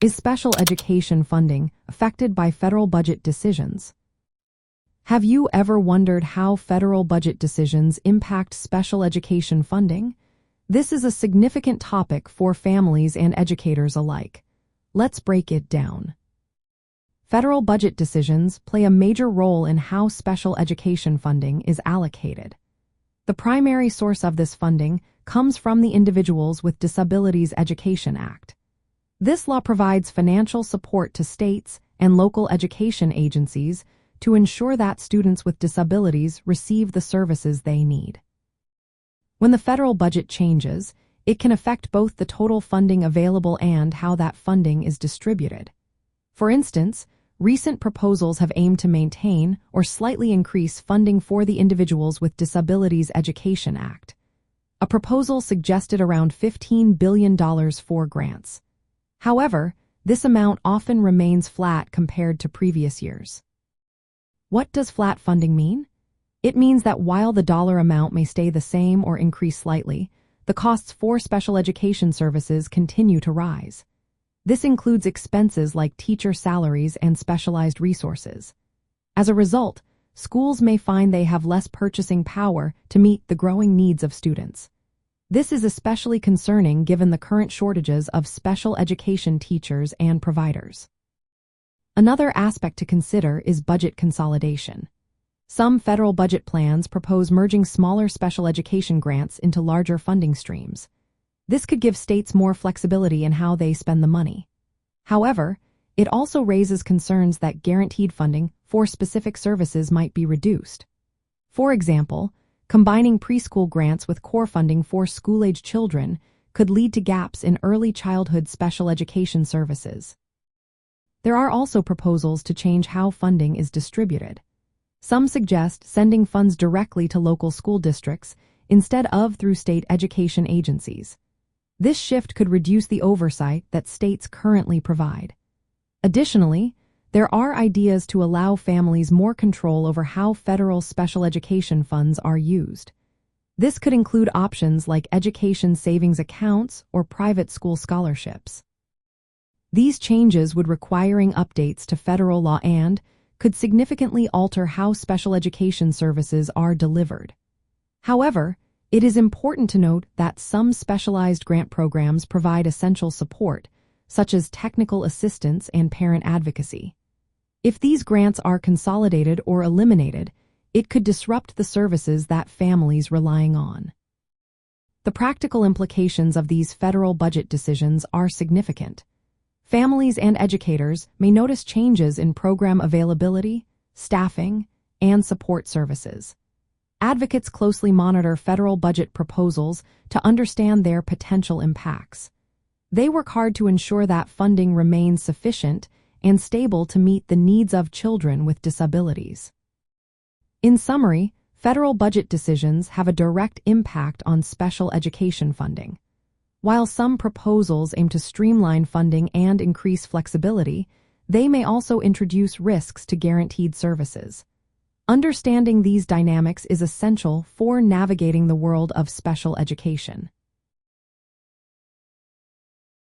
Is special education funding affected by federal budget decisions? Have you ever wondered how federal budget decisions impact special education funding? This is a significant topic for families and educators alike. Let's break it down. Federal budget decisions play a major role in how special education funding is allocated. The primary source of this funding comes from the Individuals with Disabilities Education Act. This law provides financial support to states and local education agencies to ensure that students with disabilities receive the services they need. When the federal budget changes, it can affect both the total funding available and how that funding is distributed. For instance, recent proposals have aimed to maintain or slightly increase funding for the Individuals with Disabilities Education Act. A proposal suggested around $15 billion for grants. However, this amount often remains flat compared to previous years. What does flat funding mean? It means that while the dollar amount may stay the same or increase slightly, the costs for special education services continue to rise. This includes expenses like teacher salaries and specialized resources. As a result, schools may find they have less purchasing power to meet the growing needs of students. This is especially concerning given the current shortages of special education teachers and providers. Another aspect to consider is budget consolidation. Some federal budget plans propose merging smaller special education grants into larger funding streams. This could give states more flexibility in how they spend the money. However, it also raises concerns that guaranteed funding for specific services might be reduced. For example, combining preschool grants with core funding for school-age children could lead to gaps in early childhood special education services. There are also proposals to change how funding is distributed. Some suggest sending funds directly to local school districts instead of through state education agencies. This shift could reduce the oversight that states currently provide. Additionally, there are ideas to allow families more control over how federal special education funds are used. This could include options like education savings accounts or private school scholarships. These changes would requiring updates to federal law and could significantly alter how special education services are delivered. However, it is important to note that some specialized grant programs provide essential support, such as technical assistance and parent advocacy. If these grants are consolidated or eliminated, it could disrupt the services that families relying on. The practical implications of these federal budget decisions are significant. Families and educators may notice changes in program availability, staffing, and support services. Advocates closely monitor federal budget proposals to understand their potential impacts. They work hard to ensure that funding remains sufficient and stable to meet the needs of children with disabilities. In summary, federal budget decisions have a direct impact on special education funding. While some proposals aim to streamline funding and increase flexibility, they may also introduce risks to guaranteed services. Understanding these dynamics is essential for navigating the world of special education.